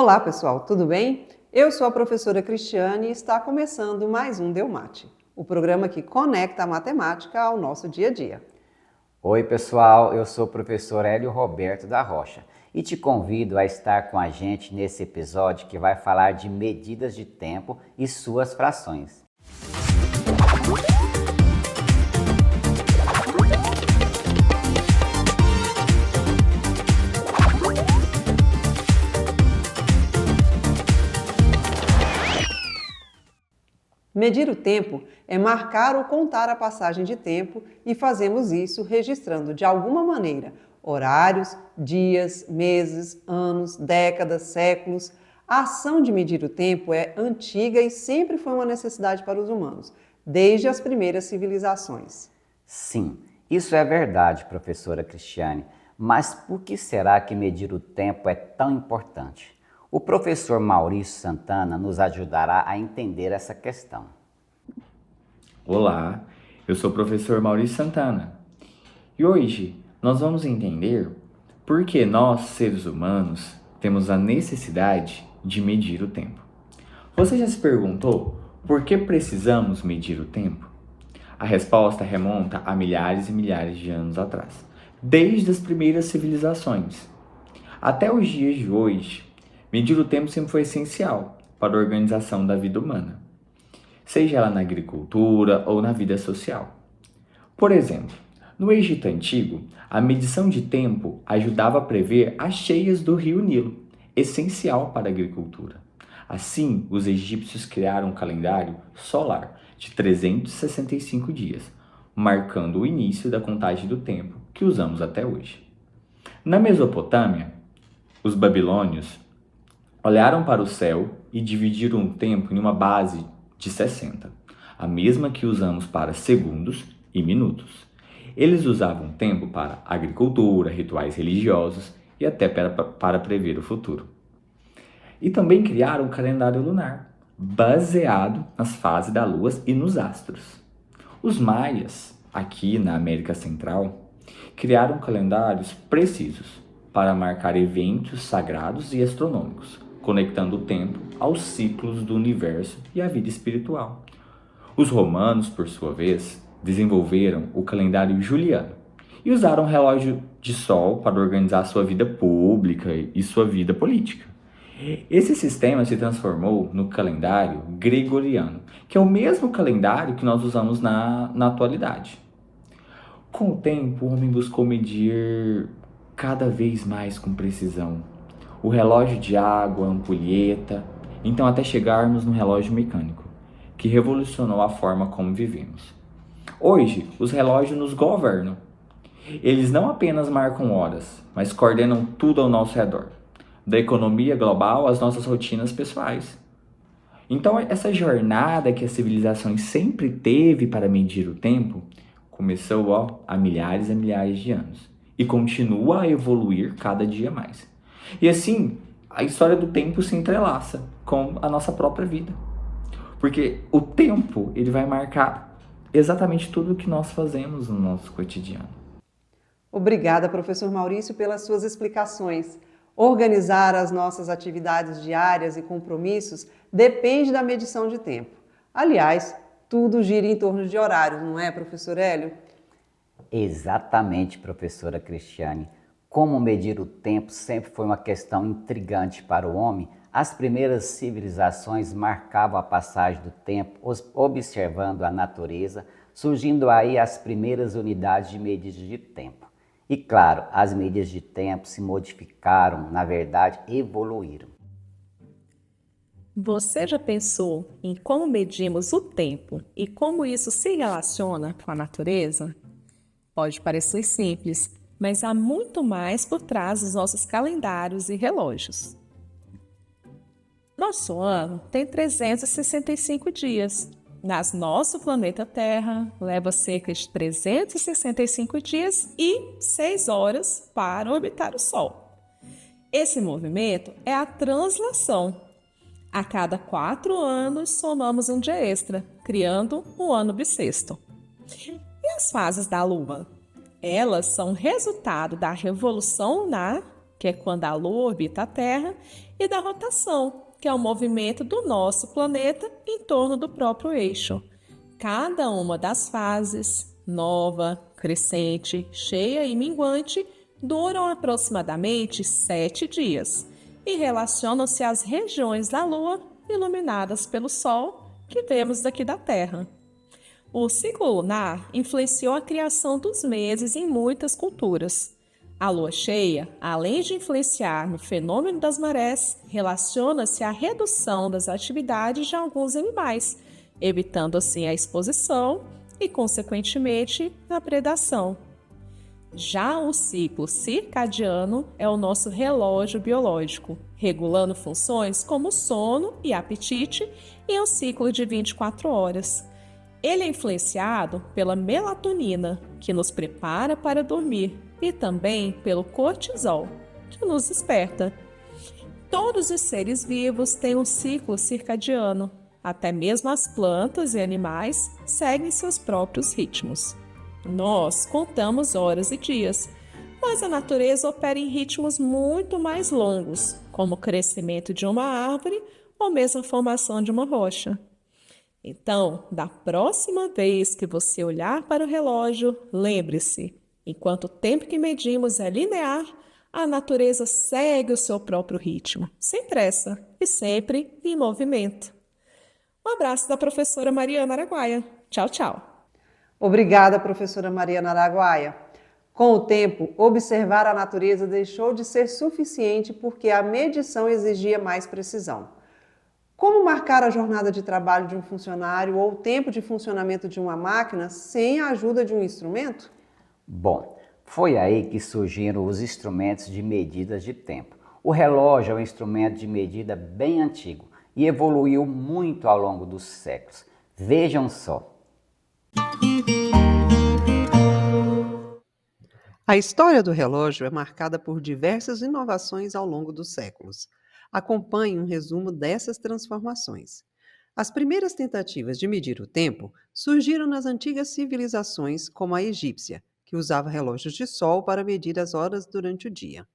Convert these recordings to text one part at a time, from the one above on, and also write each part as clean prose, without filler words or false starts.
Olá pessoal, tudo bem? Eu sou a professora Cristiane e está começando mais um Deumate, o programa que conecta a matemática ao nosso dia a dia. Oi pessoal, eu sou o professor Hélio Roberto da Rocha e te convido a estar com a gente nesse episódio que vai falar de medidas de tempo e suas frações. Medir o tempo é marcar ou contar a passagem de tempo e fazemos isso registrando de alguma maneira horários, dias, meses, anos, décadas, séculos. A ação de medir o tempo é antiga e sempre foi uma necessidade para os humanos, desde as primeiras civilizações. Sim, isso é verdade, professora Cristiane, mas por que será que medir o tempo é tão importante? O professor Maurício Santana nos ajudará a entender essa questão. Olá, eu sou o professor Maurício Santana e hoje nós vamos entender por que nós, seres humanos, temos a necessidade de medir o tempo. Você já se perguntou por que precisamos medir o tempo? A resposta remonta a milhares e milhares de anos atrás, desde as primeiras civilizações. Até os dias de hoje, medir o tempo sempre foi essencial para a organização da vida humana, seja ela na agricultura ou na vida social. Por exemplo, no Egito Antigo, a medição de tempo ajudava a prever as cheias do rio Nilo, essencial para a agricultura. Assim, os egípcios criaram um calendário solar de 365 dias, marcando o início da contagem do tempo que usamos até hoje. Na Mesopotâmia, os babilônios olharam para o céu e dividiram o tempo em uma base de 60, a mesma que usamos para segundos e minutos. Eles usavam tempo para agricultura, rituais religiosos e até para prever o futuro. E também criaram o calendário lunar, baseado nas fases da lua e nos astros. Os maias, aqui na América Central, criaram calendários precisos para marcar eventos sagrados e astronômicos, conectando o tempo aos ciclos do universo e à vida espiritual. Os romanos, por sua vez, desenvolveram o calendário juliano e usaram o relógio de sol para organizar sua vida pública e sua vida política. Esse sistema se transformou no calendário gregoriano, que é o mesmo calendário que nós usamos na atualidade. Com o tempo, o homem buscou medir cada vez mais com precisão. O relógio de água, a ampulheta, então até chegarmos no relógio mecânico, que revolucionou a forma como vivemos. Hoje, os relógios nos governam. Eles não apenas marcam horas, mas coordenam tudo ao nosso redor, da economia global às nossas rotinas pessoais. Então, essa jornada que as civilizações sempre teve para medir o tempo, começou há milhares e milhares de anos e continua a evoluir cada dia mais. E assim, a história do tempo se entrelaça com a nossa própria vida. Porque o tempo, ele vai marcar exatamente tudo o que nós fazemos no nosso cotidiano. Obrigada, professor Maurício, pelas suas explicações. Organizar as nossas atividades diárias e compromissos depende da medição de tempo. Aliás, tudo gira em torno de horários, não é, professor Hélio? Exatamente, professora Cristiane. Como medir o tempo sempre foi uma questão intrigante para o homem, as primeiras civilizações marcavam a passagem do tempo, observando a natureza, surgindo aí as primeiras unidades de medida de tempo. E claro, as medidas de tempo se modificaram, na verdade, evoluíram. Você já pensou em como medimos o tempo e como isso se relaciona com a natureza? Pode parecer simples, mas há muito mais por trás dos nossos calendários e relógios. Nosso ano tem 365 dias, mas nosso planeta Terra leva cerca de 365 dias e 6 horas para orbitar o Sol. Esse movimento é a translação. A cada 4 anos somamos um dia extra, criando um ano bissexto. E as fases da Lua? Elas são resultado da revolução lunar, que é quando a Lua orbita a Terra, e da rotação, que é o movimento do nosso planeta em torno do próprio eixo. Cada uma das fases, nova, crescente, cheia e minguante, duram aproximadamente 7 dias e relacionam-se às regiões da Lua iluminadas pelo Sol que vemos daqui da Terra. O ciclo lunar influenciou a criação dos meses em muitas culturas. A lua cheia, além de influenciar no fenômeno das marés, relaciona-se à redução das atividades de alguns animais, evitando assim a exposição e, consequentemente, a predação. Já o ciclo circadiano é o nosso relógio biológico, regulando funções como sono e apetite em um ciclo de 24 horas. Ele é influenciado pela melatonina, que nos prepara para dormir, e também pelo cortisol, que nos desperta. Todos os seres vivos têm um ciclo circadiano. Até mesmo as plantas e animais seguem seus próprios ritmos. Nós contamos horas e dias, mas a natureza opera em ritmos muito mais longos, como o crescimento de uma árvore ou mesmo a formação de uma rocha. Então, da próxima vez que você olhar para o relógio, lembre-se, enquanto o tempo que medimos é linear, a natureza segue o seu próprio ritmo, sem pressa e sempre em movimento. Um abraço da professora Mariana Araguaia. Tchau, tchau. Obrigada, professora Mariana Araguaia. Com o tempo, observar a natureza deixou de ser suficiente porque a medição exigia mais precisão. Como marcar a jornada de trabalho de um funcionário ou o tempo de funcionamento de uma máquina sem a ajuda de um instrumento? Bom, foi aí que surgiram os instrumentos de medidas de tempo. O relógio é um instrumento de medida bem antigo e evoluiu muito ao longo dos séculos. Vejam só. A história do relógio é marcada por diversas inovações ao longo dos séculos. Acompanhe um resumo dessas transformações. As primeiras tentativas de medir o tempo surgiram nas antigas civilizações, como a egípcia, que usava relógios de sol para medir as horas durante o dia.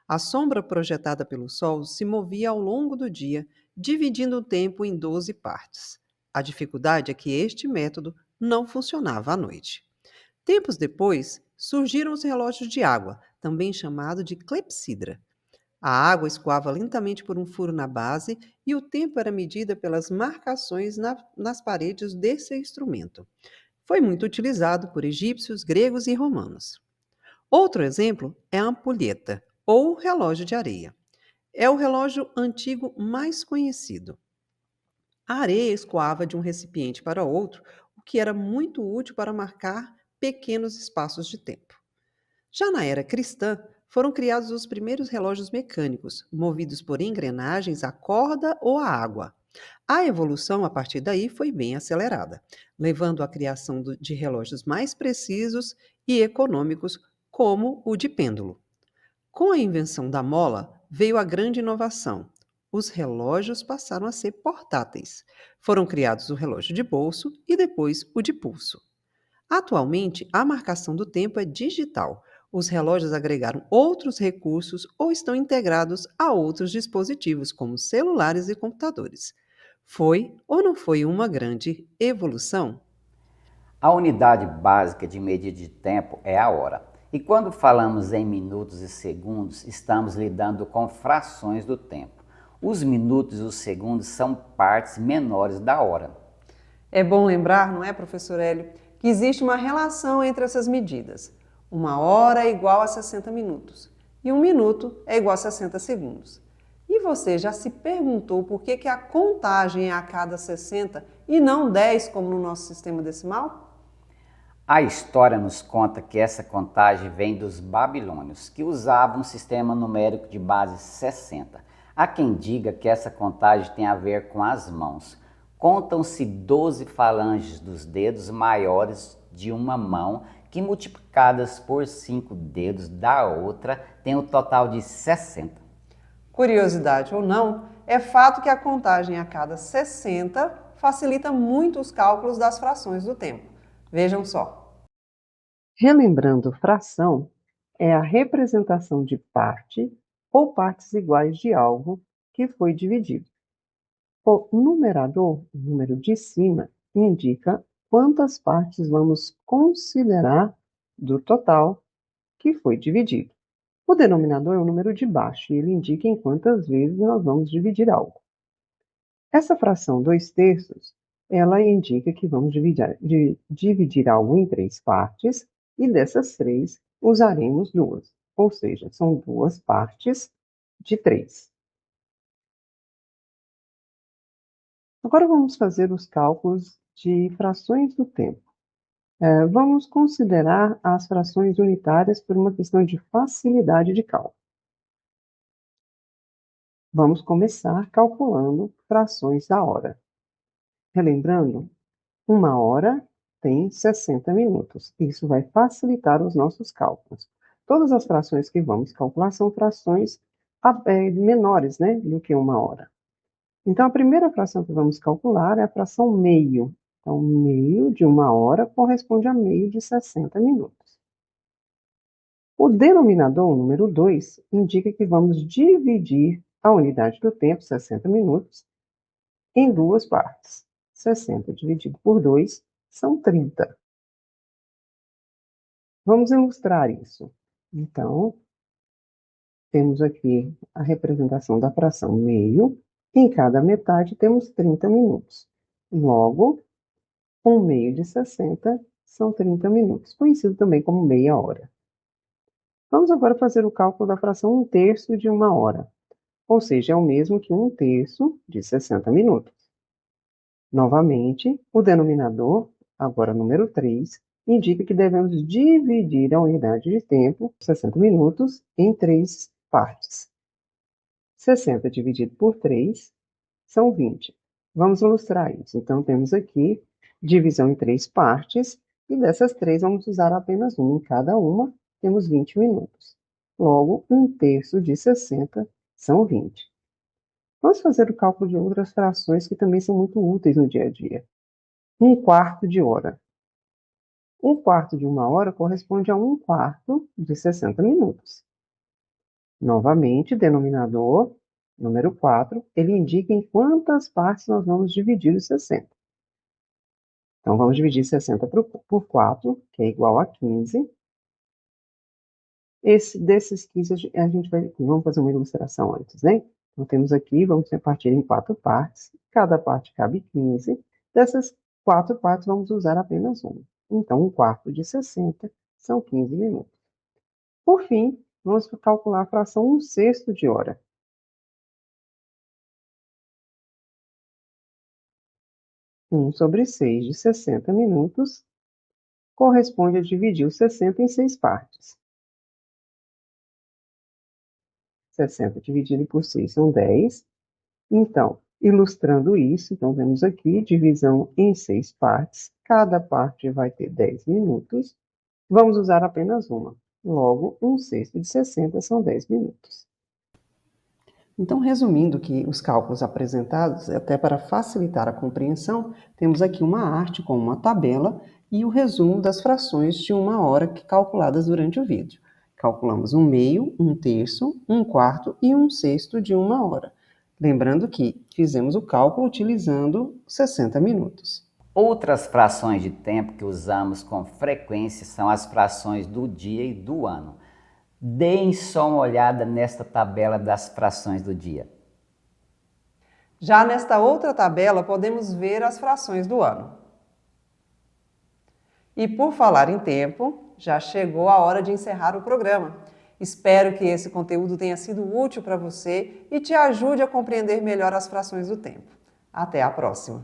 A sombra projetada pelo sol se movia ao longo do dia, dividindo o tempo em 12 partes. A dificuldade é que este método não funcionava à noite. Tempos depois, surgiram os relógios de água, também chamado de clepsidra. A água escoava lentamente por um furo na base e o tempo era medido pelas marcações nas paredes desse instrumento. Foi muito utilizado por egípcios, gregos e romanos. Outro exemplo é a ampulheta, ou relógio de areia. É o relógio antigo mais conhecido. A areia escoava de um recipiente para outro, o que era muito útil para marcar pequenos espaços de tempo. Já na era cristã, foram criados os primeiros relógios mecânicos, movidos por engrenagens a corda ou a água. A evolução a partir daí foi bem acelerada, levando à criação de relógios mais precisos e econômicos, como o de pêndulo. Com a invenção da mola, veio a grande inovação. Os relógios passaram a ser portáteis. Foram criados o relógio de bolso e depois o de pulso. Atualmente, a marcação do tempo é digital. Os relógios agregaram outros recursos ou estão integrados a outros dispositivos, como celulares e computadores. Foi ou não foi uma grande evolução? A unidade básica de medida de tempo é a hora. E quando falamos em minutos e segundos, estamos lidando com frações do tempo. Os minutos e os segundos são partes menores da hora. É bom lembrar, não é, professor Hélio, que existe uma relação entre essas medidas. Uma hora é igual a 60 minutos e um minuto é igual a 60 segundos. E você já se perguntou por que a contagem é a cada 60 e não 10 como no nosso sistema decimal? A história nos conta que essa contagem vem dos babilônios, que usavam um sistema numérico de base 60. Há quem diga que essa contagem tem a ver com as mãos. Contam-se 12 falanges dos dedos maiores de uma mão, que multiplicadas por 5 dedos da outra, tem um total de 60. Curiosidade ou não, é fato que a contagem a cada 60 facilita muito os cálculos das frações do tempo. Vejam só. Relembrando, fração é a representação de parte ou partes iguais de algo que foi dividido. O numerador, o número de cima, indica quantas partes vamos considerar do total que foi dividido. O denominador é o número de baixo e ele indica em quantas vezes nós vamos dividir algo. Essa fração 2/3, ela indica que vamos dividir algo em 3 partes e dessas 3 usaremos 2, ou seja, são 2 partes de 3. Agora vamos fazer os cálculos de frações do tempo. Vamos considerar as frações unitárias por uma questão de facilidade de cálculo. Vamos começar calculando frações da hora. Relembrando, 1 hora tem 60 minutos. Isso vai facilitar os nossos cálculos. Todas as frações que vamos calcular são frações menores, né, do que 1 hora. Então, a primeira fração que vamos calcular é a fração meio. Então, meio de 1 hora corresponde a meio de 60 minutos. O denominador, o número 2, indica que vamos dividir a unidade do tempo, 60 minutos, em 2 partes. 60 dividido por 2 são 30. Vamos ilustrar isso. Então, temos aqui a representação da fração meio. Em cada metade temos 30 minutos. Logo, 1 meio de 60 são 30 minutos, conhecido também como meia hora. Vamos agora fazer o cálculo da fração 1/3 de 1 hora, ou seja, é o mesmo que 1/3 de 60 minutos. Novamente, o denominador, agora número 3, indica que devemos dividir a unidade de tempo, 60 minutos, em 3 partes. 60 dividido por 3 são 20. Vamos ilustrar isso. Então, temos aqui divisão em 3 partes, e dessas 3 vamos usar apenas uma. Em cada uma, temos 20 minutos. Logo, 1/3 de 60 são 20. Vamos fazer o cálculo de outras frações que também são muito úteis no dia a dia. 1/4 de hora. 1/4 de 1 hora corresponde a 1/4 de 60 minutos. Novamente, denominador, número 4, ele indica em quantas partes nós vamos dividir os 60. Então, vamos dividir 60 por 4, que é igual a 15. Desses 15, vamos fazer uma ilustração antes, né? Então, temos aqui, vamos repartir em 4 partes. Cada parte cabe 15. Dessas 4 partes, vamos usar apenas uma. Então, 1/4 de 60 são 15 minutos. Por fim, vamos calcular a fração 1/6 de hora. 1/6 de 60 minutos corresponde a dividir os 60 em 6 partes. 60 dividido por 6 são 10. Então, ilustrando isso, então vemos aqui divisão em 6 partes. Cada parte vai ter 10 minutos. Vamos usar apenas uma. Logo, 1/6 de 60 são 10 minutos. Então, resumindo que os cálculos apresentados, até para facilitar a compreensão, temos aqui uma arte com uma tabela e o resumo das frações de 1 hora calculadas durante o vídeo. Calculamos 1 meio, 1/3, 1/4 e 1/6 de 1 hora. Lembrando que fizemos o cálculo utilizando 60 minutos. Outras frações de tempo que usamos com frequência são as frações do dia e do ano. Deem só uma olhada nesta tabela das frações do dia. Já nesta outra tabela, podemos ver as frações do ano. E por falar em tempo, já chegou a hora de encerrar o programa. Espero que esse conteúdo tenha sido útil para você e te ajude a compreender melhor as frações do tempo. Até a próxima!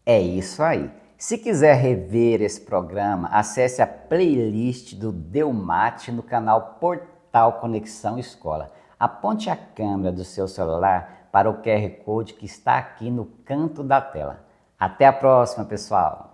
É isso aí. Se quiser rever esse programa, acesse a playlist do Delmate no canal Portal Conexão Escola. Aponte a câmera do seu celular para o QR Code que está aqui no canto da tela. Até a próxima, pessoal!